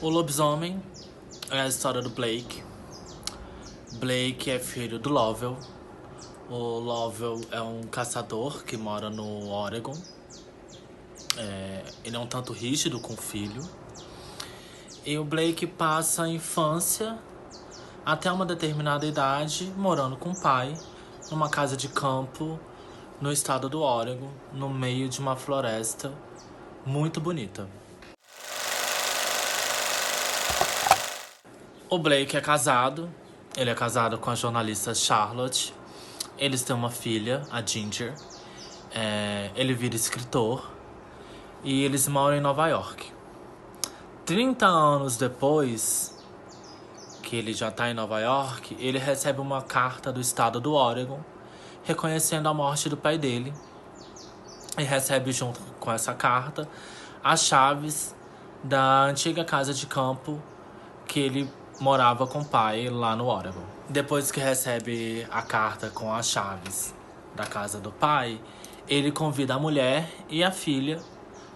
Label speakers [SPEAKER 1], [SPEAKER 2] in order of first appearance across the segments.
[SPEAKER 1] O lobisomem é a história do Blake. Blake é filho do Lovell. O Lovell é um caçador que mora no Oregon. Ele é um tanto rígido com o filho. E o Blake passa a infância até uma determinada idade morando com o pai numa casa de campo no estado do Oregon, no meio de uma floresta muito bonita. O Blake é casado. Ele é casado com a jornalista Charlotte. Eles têm uma filha, a Ginger. Ele vira escritor. E eles moram em Nova York. 30 anos depois que ele já tá em Nova York, ele recebe uma carta do estado do Oregon reconhecendo a morte do pai dele. E recebe junto com essa carta as chaves da antiga casa de campo que ele morava com o pai lá no Oregon. Depois que recebe a carta com as chaves da casa do pai, ele convida a mulher e a filha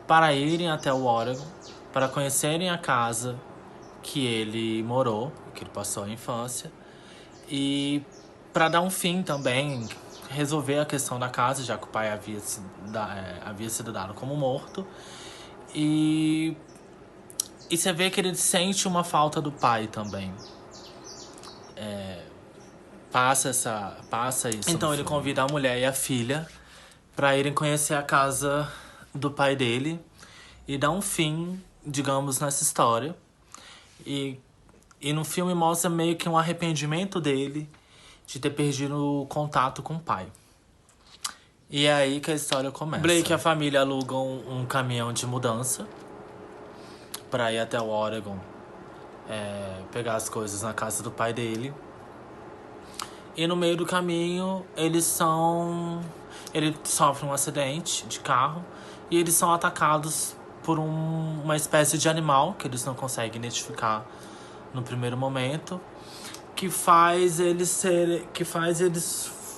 [SPEAKER 1] para irem até o Oregon, para conhecerem a casa que ele morou, que ele passou a infância, e para dar um fim também, resolver a questão da casa, já que o pai havia sido dado como morto. E você vê que ele sente uma falta do pai também. Passa isso. Então ele convida a mulher e a filha para irem conhecer a casa do pai dele e dar um fim, digamos, nessa história. E no filme mostra meio que um arrependimento dele de ter perdido o contato com o pai. E é aí que a história começa. Blake e a família alugam um caminhão de mudança para ir até o Oregon, pegar as coisas na casa do pai dele. E no meio do caminho, eles sofrem um acidente de carro e eles são atacados por uma espécie de animal que eles não conseguem identificar no primeiro momento, que faz eles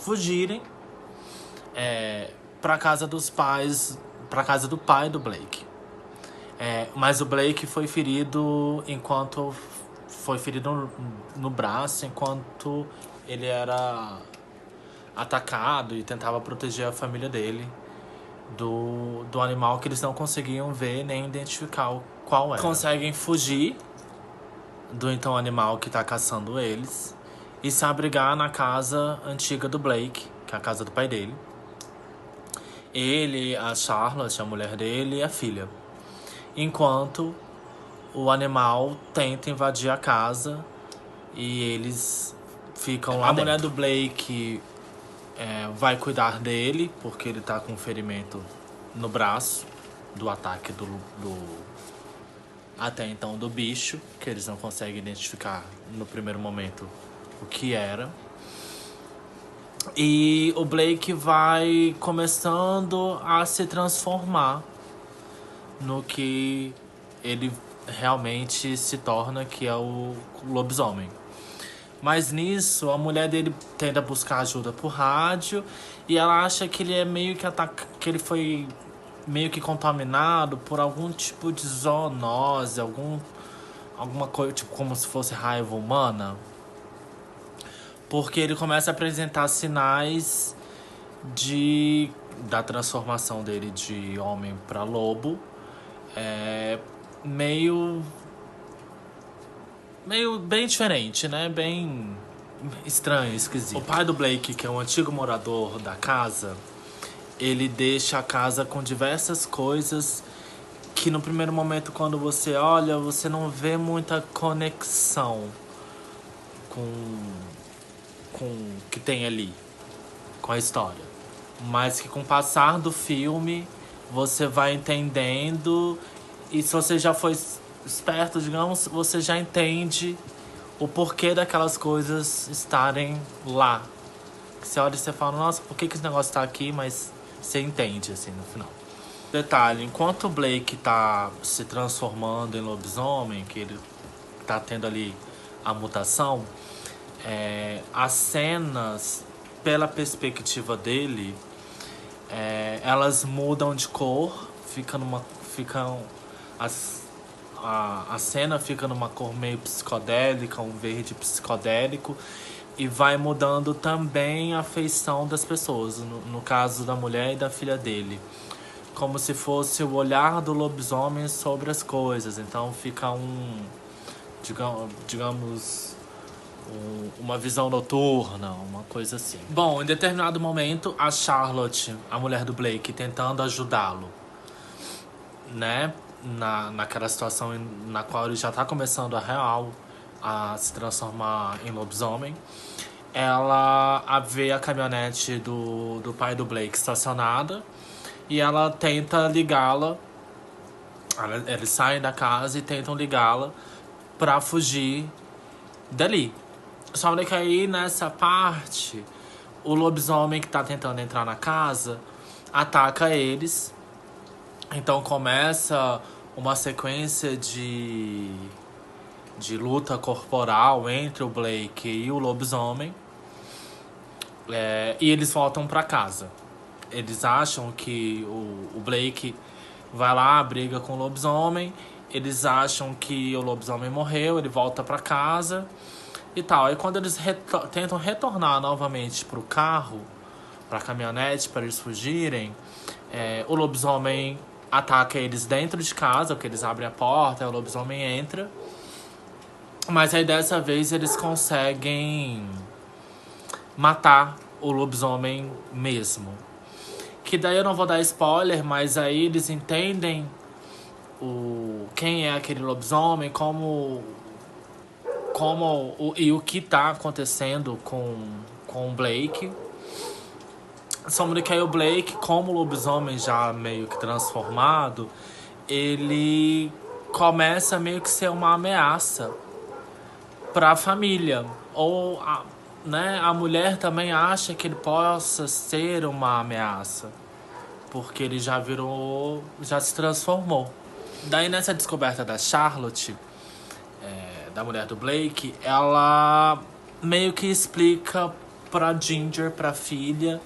[SPEAKER 1] fugirem para casa dos pais, para casa do pai do Blake. Mas o Blake foi ferido no braço enquanto ele era atacado e tentava proteger a família dele do animal que eles não conseguiam ver nem identificar qual era. Conseguem fugir do então animal que tá caçando eles e se abrigar na casa antiga do Blake, que é a casa do pai dele. Ele, a Charlotte, a mulher dele e a filha. Enquanto o animal tenta invadir a casa e eles ficam lá dentro. A mulher do Blake vai cuidar dele, porque ele tá com um ferimento no braço do ataque até então do bicho, que eles não conseguem identificar no primeiro momento o que era. E o Blake vai começando a se transformar no que ele realmente se torna, que é o lobisomem. Mas nisso, a mulher dele tenta buscar ajuda por rádio e ela acha que ele é meio que ele foi meio que contaminado por algum tipo de zoonose, alguma coisa, tipo como se fosse raiva humana. Porque ele começa a apresentar sinais da transformação dele de homem para lobo. Meio bem diferente, né? Bem estranho, esquisito. O pai do Blake, que é um antigo morador da casa, ele deixa a casa com diversas coisas que no primeiro momento, quando você olha, você não vê muita conexão com o que tem ali, com a história. Mas que com o passar do filme, você vai entendendo, e se você já foi esperto, digamos, você já entende o porquê daquelas coisas estarem lá. Você olha e você fala, nossa, por que esse negócio tá aqui? Mas você entende, assim, no final. Detalhe, enquanto o Blake tá se transformando em lobisomem, que ele tá tendo ali a mutação, as cenas, pela perspectiva dele, elas mudam de cor, a cena fica numa cor meio psicodélica, um verde psicodélico. E vai mudando também a feição das pessoas, no caso da mulher e da filha dele. Como se fosse o olhar do lobisomem sobre as coisas. Então fica digamos, uma visão noturna, uma coisa assim. Bom, em determinado momento, a Charlotte, a mulher do Blake, tentando ajudá-lo, né? Naquela situação na qual ele já tá começando a se transformar em lobisomem. Ela vê a caminhonete do pai do Blake estacionada e ela tenta ligá-la. Eles saem da casa e tentam ligá-la pra fugir dali. Só que aí, nessa parte, o lobisomem que tá tentando entrar na casa ataca eles. Então começa uma sequência de luta corporal entre o Blake e o lobisomem. E eles voltam pra casa. Eles acham que o Blake vai lá, briga com o lobisomem. Eles acham que o lobisomem morreu, ele volta pra casa e tal. Aí quando eles tentam retornar novamente pro carro, pra caminhonete, para eles fugirem, o lobisomem ataca eles dentro de casa, porque eles abrem a porta, o lobisomem entra. Mas aí dessa vez eles conseguem matar o lobisomem mesmo. Que daí eu não vou dar spoiler, mas aí eles entendem quem é aquele lobisomem, e o que tá acontecendo com o Blake. Só que aí o Blake, como lobisomem já meio que transformado, ele começa a meio que ser uma ameaça pra família. Ou a mulher também acha que ele possa ser uma ameaça, porque ele já se transformou. Daí nessa descoberta da Charlotte, da mulher do Blake, ela meio que explica pra Ginger, pra filha,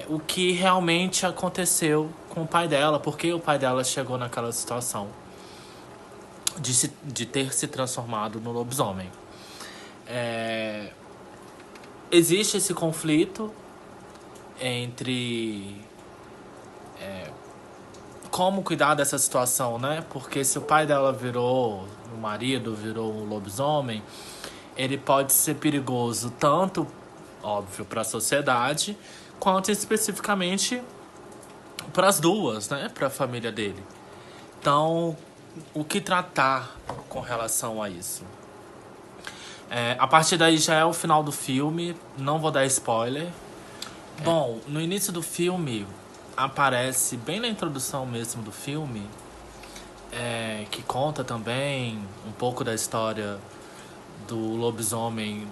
[SPEAKER 1] o que realmente aconteceu com o pai dela, porque o pai dela chegou naquela situação de ter se transformado no lobisomem. Existe esse conflito entre como cuidar dessa situação, né? Porque se o pai dela o marido virou um lobisomem, ele pode ser perigoso tanto, óbvio, para a sociedade, quanto especificamente para as duas, né? Para a família dele. Então, o que tratar com relação a isso? A partir daí já é o final do filme, não vou dar spoiler. Bom, no início do filme aparece, bem na introdução mesmo do filme, que conta também um pouco da história do lobisomem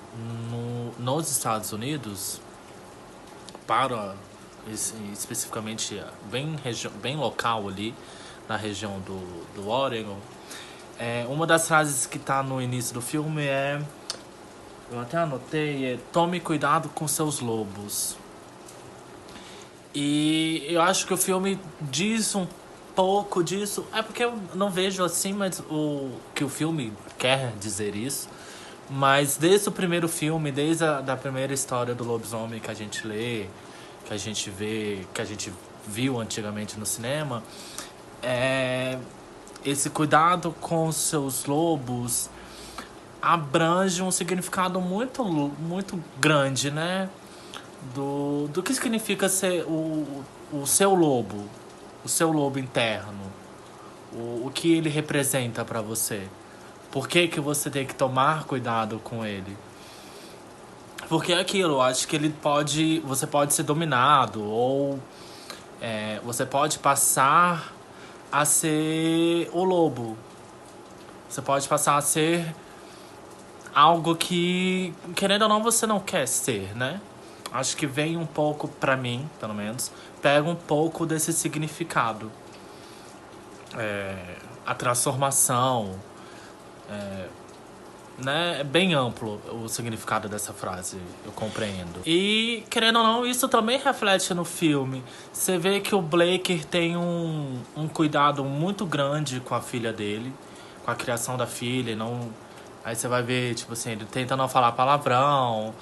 [SPEAKER 1] nos Estados Unidos, especificamente bem local ali, na região do Oregon. Uma das frases que tá no início do filme eu até anotei, tome cuidado com seus lobos. E eu acho que o filme diz um pouco disso. É porque eu não vejo assim, mas que o filme quer dizer isso. Mas desde o primeiro filme, desde a primeira história do lobisomem que a gente lê, que a gente vê, que a gente viu antigamente no cinema, esse cuidado com os seus lobos abrange um significado muito, muito grande, né? Do que significa ser o seu lobo interno, o que ele representa pra você, por que você tem que tomar cuidado com ele, porque é aquilo, eu acho que você pode ser dominado, ou você pode passar a ser o lobo, você pode passar a ser algo que, querendo ou não, você não quer ser, né? Acho que vem um pouco, pra mim, pelo menos, pega um pouco desse significado. A transformação, né, é bem amplo o significado dessa frase, eu compreendo. E, querendo ou não, isso também reflete no filme. Você vê que o Blake tem um cuidado muito grande com a filha dele, com a criação da filha, não... Aí você vai ver, tipo assim, ele tenta não falar palavrão,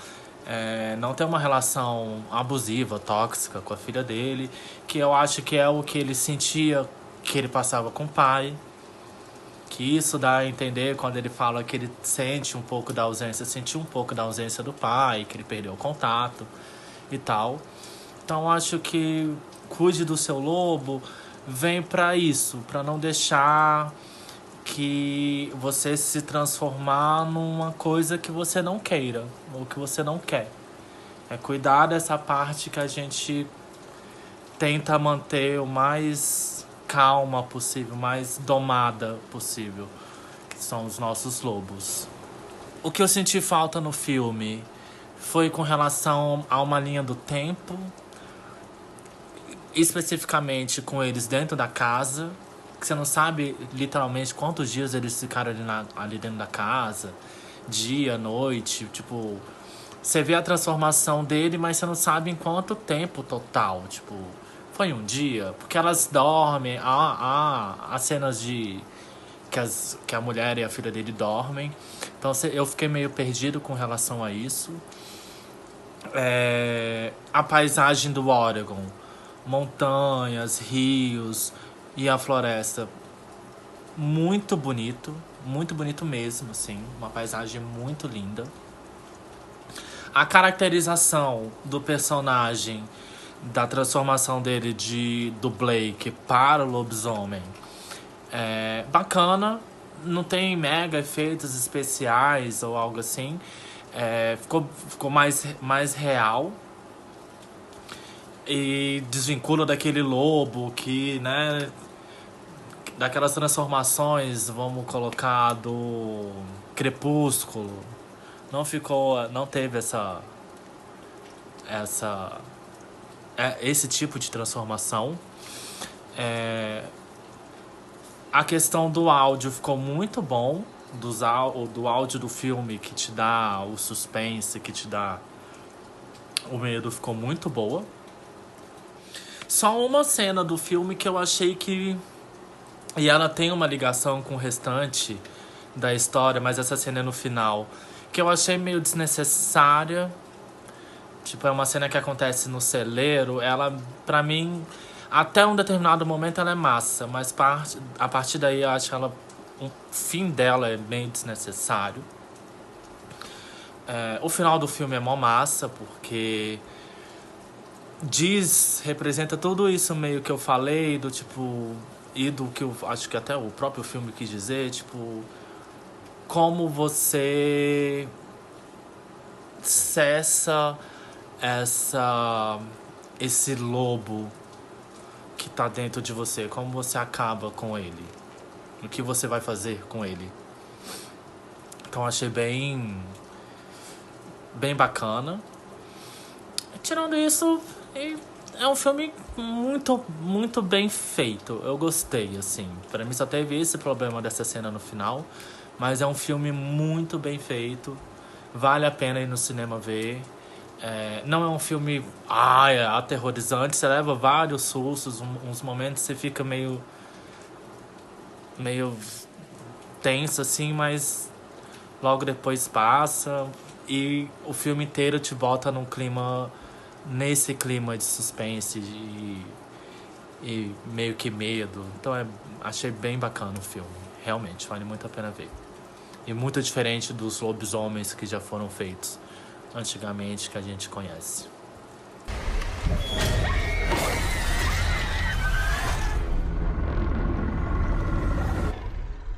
[SPEAKER 1] não ter uma relação abusiva, tóxica com a filha dele, que eu acho que é o que ele sentia que ele passava com o pai. Que isso dá a entender quando ele fala que ele sentiu um pouco da ausência do pai, que ele perdeu o contato e tal. Então acho que cuide do seu lobo vem pra isso, pra não deixar que você se transformar numa coisa que você não queira, ou que você não quer. É cuidar dessa parte que a gente tenta manter o mais calma possível, mais domada possível, que são os nossos lobos. O que eu senti falta no filme foi com relação a uma linha do tempo, especificamente com eles dentro da casa, que você não sabe literalmente quantos dias eles ficaram ali dentro da casa, dia, noite, tipo... Você vê a transformação dele, mas você não sabe em quanto tempo total, tipo... Foi um dia, porque elas dormem, há cenas de que a mulher e a filha dele dormem. Então eu fiquei meio perdido com relação a isso. A paisagem do Oregon, montanhas, rios e a floresta, muito bonito mesmo, assim, uma paisagem muito linda. A caracterização do personagem, da transformação dele do Blake para o lobisomem é bacana, não tem mega efeitos especiais ou algo assim, ficou mais real e desvincula daquele lobo que, né, daquelas transformações, vamos colocar, do Crepúsculo. Não teve esse tipo de transformação. A questão do áudio ficou muito bom, do áudio do filme, que te dá o suspense, que te dá o medo, ficou muito boa. Só uma cena do filme que eu achei que... E ela tem uma ligação com o restante da história, mas essa cena é no final, que eu achei meio desnecessária. Tipo, é uma cena que acontece no celeiro. Ela, pra mim, até um determinado momento ela é massa, mas a partir daí eu acho que o fim dela é meio desnecessário. O final do filme é mó massa, porque representa tudo isso meio que eu falei, do tipo... E do que eu acho que até o próprio filme quis dizer, tipo... Como você cessa esse lobo que tá dentro de você, como você acaba com ele, o que você vai fazer com ele. Então achei bem bacana. Tirando isso, é um filme muito bem feito. Eu gostei, assim. Pra mim só teve esse problema dessa cena no final, mas é um filme muito bem feito. Vale a pena ir no cinema ver. Não é um filme aterrorizante. Você leva vários sustos, uns momentos você fica meio tenso, assim, mas logo depois passa. E o filme inteiro te bota nesse clima de suspense e meio que medo. Então achei bem bacana o filme. Realmente, vale muito a pena ver. E muito diferente dos lobisomens que já foram feitos antigamente, que a gente conhece.